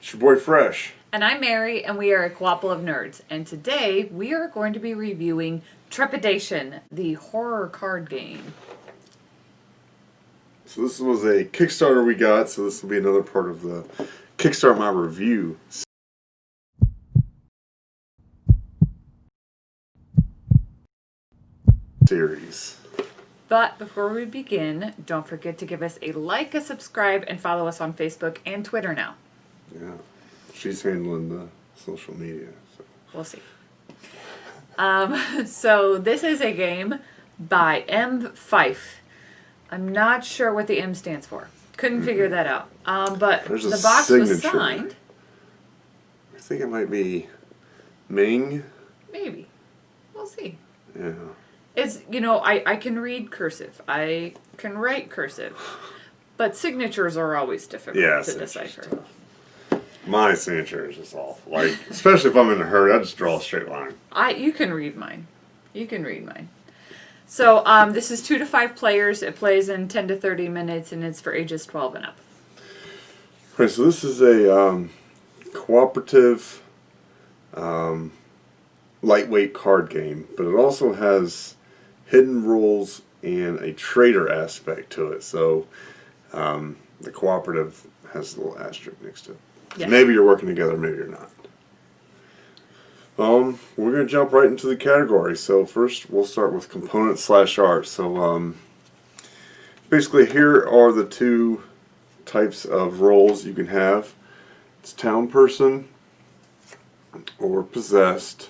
It's your boy Fresh. And I'm Mary, and we are a Co-ople of Nerds. And today we are going to be reviewing Trepidation, the horror card game. So this was a Kickstarter we got, so this will be another part of the Kickstart My Review series. But before we begin, don't forget to give us a like, a subscribe, and follow us on Facebook and Twitter now. Yeah, she's handling the social media. So. We'll see. So this is a game by M. Fife. I'm not sure what the M stands for. Couldn't figure that out. But the box was signed. I think it might be Ming. Maybe. We'll see. Yeah. It's, I can read cursive. I can write cursive. But signatures are always difficult to decipher. My signature is just awful. Like, especially if I'm in a hurry, I just draw a straight line. You can read mine. You can read mine. So, this is 2 to 5 players. It plays in 10 to 30 minutes, and it's for ages 12 and up. Right, so this is a cooperative, lightweight card game, but it also has hidden rules and a trader aspect to it. So, the cooperative has a little asterisk next to it. Yeah. Maybe you're working together, maybe you're not. We're going to jump right into the category. So first we'll start with component/art. So basically here are the two types of roles you can have. It's town person or possessed.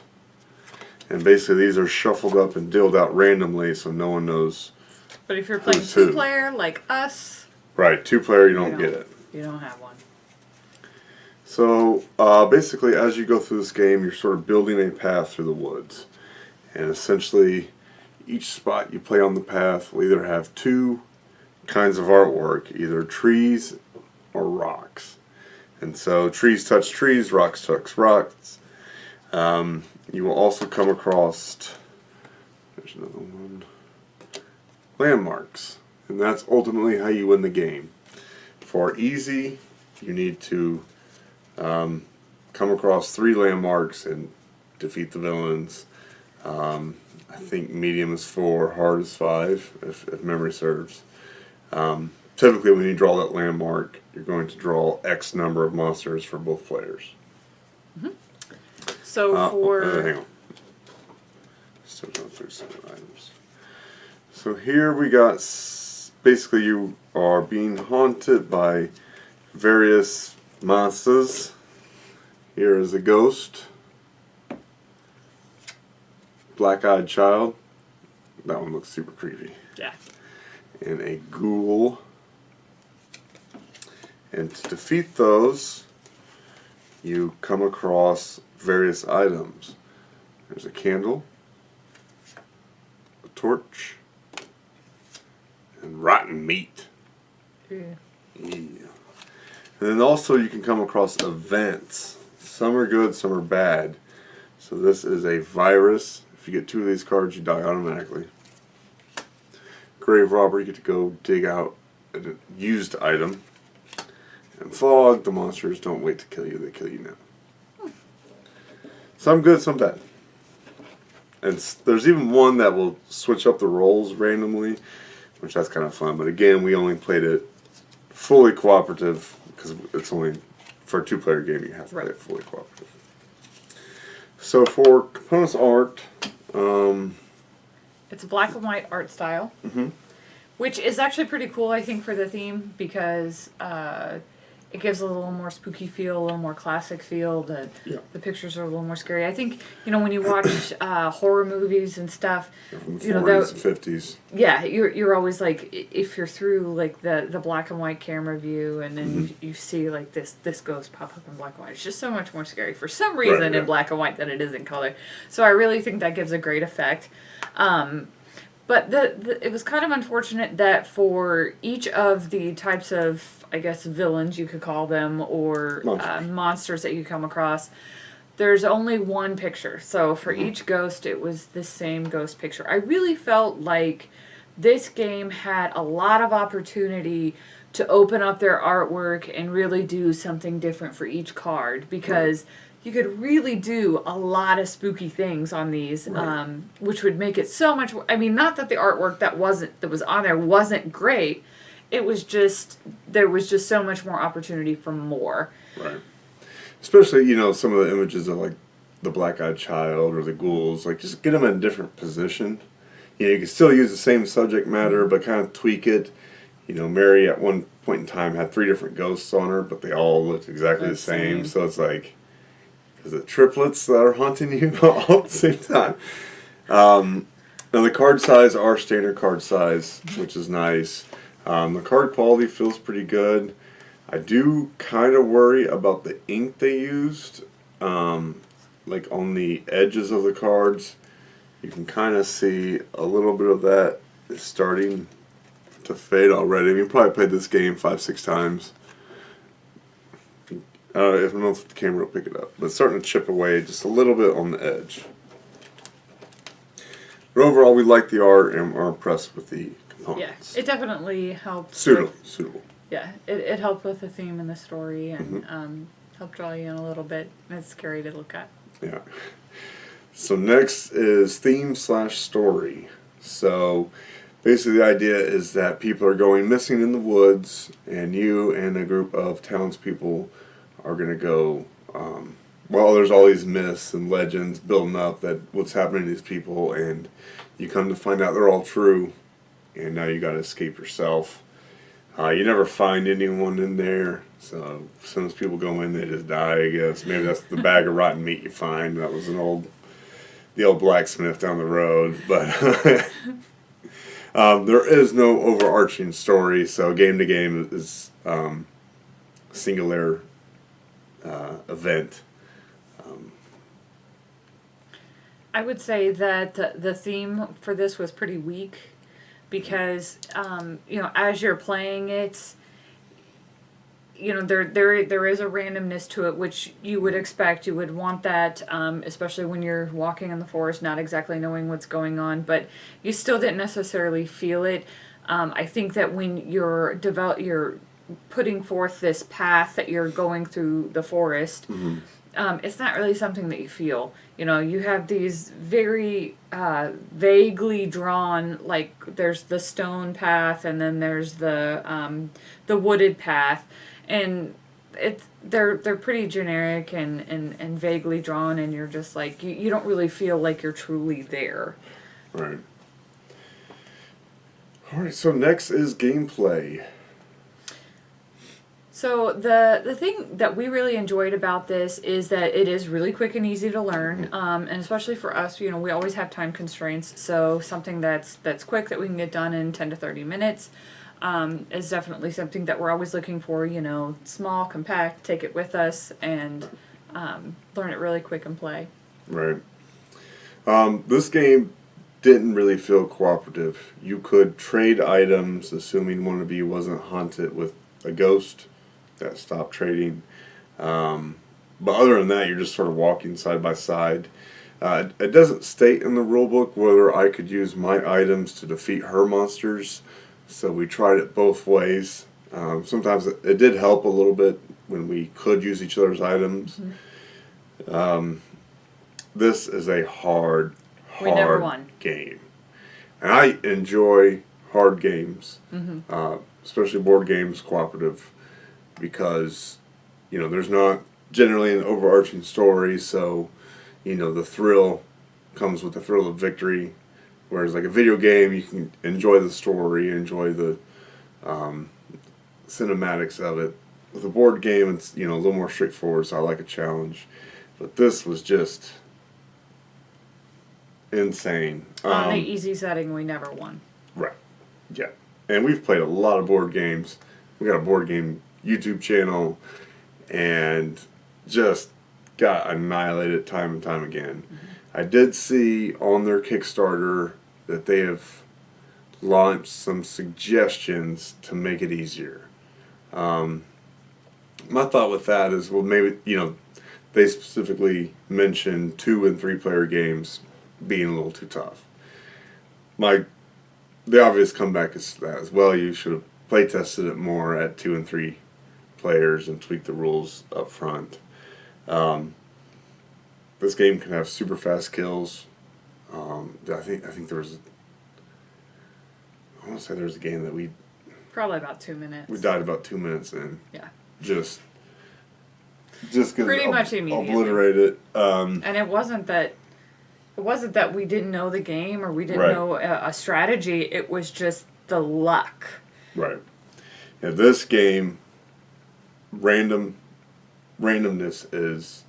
And basically these are shuffled up and dealt out randomly so no one knows. But if you're playing two-player like us... Right, two-player you don't get it. You don't have one. So basically as you go through this game you're sort of building a path through the woods. And essentially each spot you play on the path will either have two kinds of artwork, either trees or rocks. And so trees touch trees, rocks touch rocks. You will also come across, there's another one, landmarks. And that's ultimately how you win the game. For easy, you need to come across 3 landmarks and defeat the villains. I think medium is 4, hard is 5, if memory serves. Typically when you draw that landmark, you're going to draw X number of monsters for both players. Mm-hmm. So hang on. Still going through some items. So here we got, basically you are being haunted by various monsters. Here is a ghost, black-eyed child. That one looks super creepy. Yeah. And a ghoul. And to defeat those, you come across various items. There's a candle, a torch, and rotten meat. Yeah. Yeah. And then also you can come across events. Some are good, some are bad. So this is a virus. If you get 2 of these cards, you die automatically. Grave robber, you get to go dig out a used item. And fog, the monsters don't wait to kill you, they kill you now. Some good, some bad. And there's even one that will switch up the roles randomly, which that's kind of fun. But again, we only played it fully cooperative because it's only for a 2-player game you have to play it fully cooperative. So for components art, it's a black and white art style, which is actually pretty cool, I think, for the theme because it gives a little more spooky feel, a little more classic feel. The pictures are a little more scary. I think, when you watch horror movies and stuff, from the 40s and 50s. Yeah, you're always like, if you're through like the black and white camera view, and then you see like this ghost pop up in black and white. It's just so much more scary for some reason in black and white than it is in color. So I really think that gives a great effect. But it was kind of unfortunate that for each of the types of, I guess, villains, you could call them, or monsters that you come across, there's only one picture. So for each ghost, it was the same ghost picture. I really felt like this game had a lot of opportunity to open up their artwork and really do something different for each card, because you could really do a lot of spooky things on these, which would make it so much. I mean, not that the artwork that was on there wasn't great. It was just, there was just so much more opportunity for more. Right. Especially, you know, some of the images of like the black-eyed child or the ghouls, like just get them in a different position. You know, you can still use the same subject matter, but kind of tweak it. You know, Mary at one point in time had 3 different ghosts on her, but they all looked exactly the same. So it's like, is it triplets that are haunting you all at the same time? Now the card size are standard card size, which is nice. The card quality feels pretty good. I do kind of worry about the ink they used, like on the edges of the cards. You can kind of see a little bit of that is starting to fade already. I mean, you probably played this game 5-6 times. I don't know if the camera will pick it up, but it's starting to chip away just a little bit on the edge. But overall, we like the art and are impressed with the components. Yeah, it definitely helped. Suitable. Yeah, it helped with the theme and the story, and helped draw you in a little bit. It's scary to look at. Yeah. So next is theme/story. So basically the idea is that people are going missing in the woods, and you and a group of townspeople are going to go, well, there's all these myths and legends building up that what's happening to these people, and you come to find out they're all true, and now you got to escape yourself. You never find anyone in there, so as soon as people go in, they just die, I guess. Maybe that's the bag of rotten meat you find. That was the old blacksmith down the road. But there is no overarching story, so game to game is singular event. I would say that the theme for this was pretty weak, because you know, as you're playing it, you know, there is a randomness to it, which you would expect. You would want that, especially when you're walking in the forest, not exactly knowing what's going on, but you still didn't necessarily feel it. I think that when you're putting forth this path that you're going through the forest, it's not really something that you feel. You know, you have these very vaguely drawn, like there's the stone path, and then there's the wooded path, and they're pretty generic and vaguely drawn, and you're just like, you don't really feel like you're truly there. Right. All right. So next is gameplay. So the thing that we really enjoyed about this is that it is really quick and easy to learn, and especially for us, you know, we always have time constraints, so something that's quick that we can get done in 10 to 30 minutes is definitely something that we're always looking for, you know, small, compact, take it with us, and learn it really quick and play. Right. This game didn't really feel cooperative. You could trade items, assuming one of you wasn't haunted with a ghost. That stopped trading. But other than that, you're just sort of walking side by side. It doesn't state in the rulebook whether I could use my items to defeat her monsters, so we tried it both ways. Sometimes it did help a little bit when we could use each other's items. This is a hard game. And I enjoy hard games, especially board games, cooperative, because, you know, there's not generally an overarching story, so, you know, the thrill comes with the thrill of victory, whereas like a video game, you can enjoy the story, enjoy the cinematics of it. With a board game, it's, you know, a little more straightforward, so I like a challenge. But this was just insane. On the easy setting, we never won. Right. Yeah. And we've played a lot of board games. We got a board game YouTube channel, and just got annihilated time and time again. I did see on their Kickstarter that they have launched some suggestions to make it easier. My thought with that is, well, maybe, you know, they specifically mentioned 2 and 3 player games being a little too tough. The obvious comeback is that as well. You should have play tested it more at 2 and 3 players and tweaked the rules up front. This game can have super fast kills. I think there was. I want to say there was a game that we Probably about 2 minutes. died about 2 minutes in. Yeah. Just pretty much immediately. Obliterate it. And it wasn't that we didn't know the game or we didn't know a strategy. It was just the luck. Right. Yeah, this game, randomness is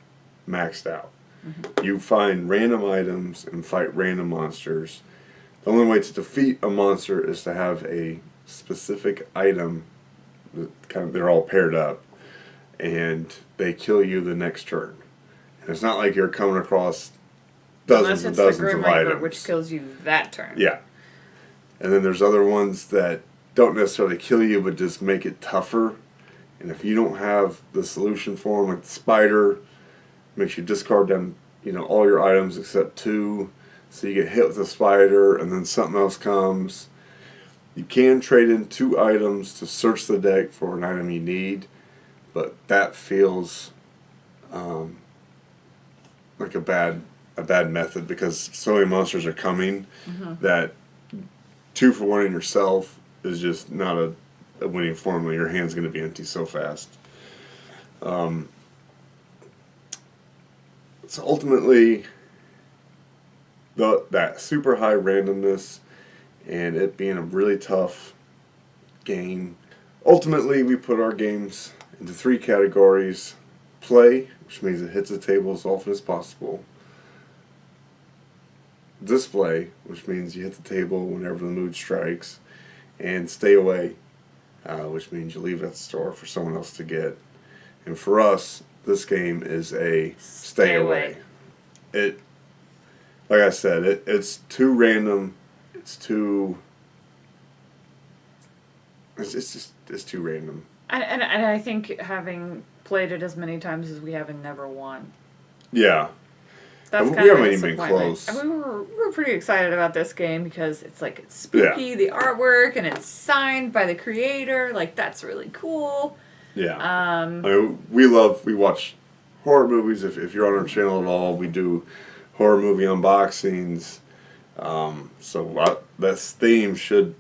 maxed out. Mm-hmm. You find random items and fight random monsters. The only way to defeat a monster is to have a specific item. They're all paired up, and they kill you the next turn. And it's not like you're coming across dozens and dozens of items, which kills you that turn. Yeah. And then there's other ones that don't necessarily kill you, but just make it tougher. And if you don't have the solution for them, like the spider, makes you discard them, all your items except 2. So you get hit with a spider, and then something else comes. You can trade in 2 items to search the deck for an item you need, but that feels like a bad method because so many monsters are coming that 2 for 1 in yourself is just not a winning formula. Your hand's going to be empty so fast. So ultimately, that super high randomness and it being a really tough game. Ultimately, we put our games into 3 categories. Play, which means it hits the table as often as possible. Display, which means you hit the table whenever the mood strikes. And stay away, which means you leave it at the store for someone else to get. And for us, this game is a stay away. Like I said, it's too random. It's too random. And I think having played it as many times as we have and never won. Yeah. That's we haven't even been close. And we were pretty excited about this game because it's spooky, the artwork, and it's signed by the creator. That's really cool. Yeah. We watch horror movies. If you're on our channel at all, we do horror movie unboxings. So that theme should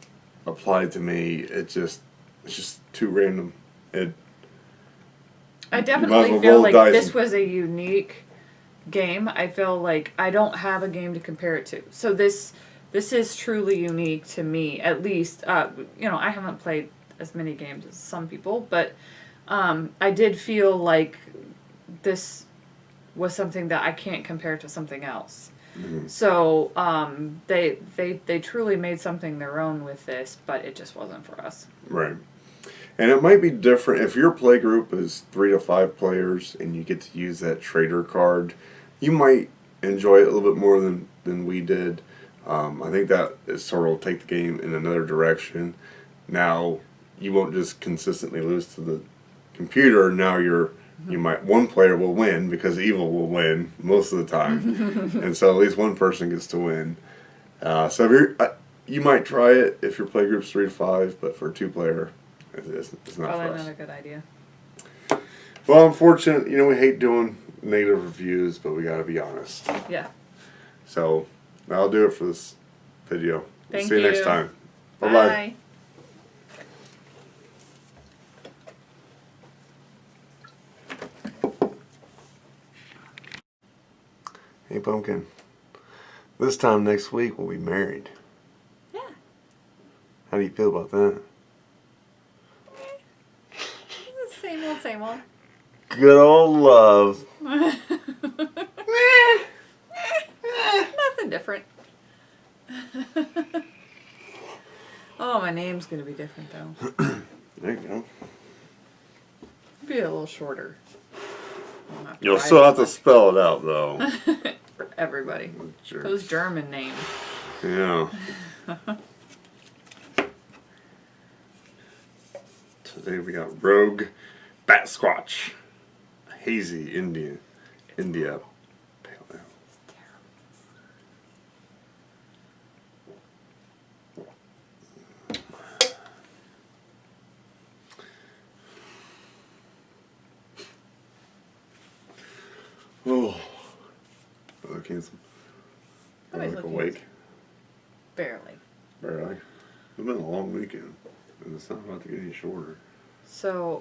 apply to me. It's just too random. I definitely feel like this was a unique game. I feel like I don't have a game to compare it to. So this is truly unique to me. At least, I haven't played as many games as some people, but I did feel like this was something that I can't compare to something else. Mm-hmm. So they truly made something their own with this, but it just wasn't for us. Right. And it might be different if your play group is 3 to 5 players and you get to use that trader card. You might enjoy it a little bit more than we did. I think that is sort of will take the game in another direction. Now you won't just consistently lose to the computer. Now one player will win because evil will win most of the time, and so at least one person gets to win. So you might try it if your play group's 3 to 5, but for a 2-player, it's not probably for us. Not a good idea. Well, unfortunately, we hate doing negative reviews, but we got to be honest. Yeah. So that'll do it for this video. Thank See you next time. Bye-bye. Hey, Pumpkin. This time next week we'll be married. Yeah. How do you feel about that? Same old, same old. Good old love. Nothing different. Oh, my name's going to be different, though. There you go. Be a little shorter. You'll still have to spell it out, though. For everybody. Sure. Those German names. Yeah. Today we got Rogue Bat Squatch. Hazy India Pale Ale. look handsome? Always Like look awake? Barely. Barely. It's been a long weekend, and it's not about to get any shorter. So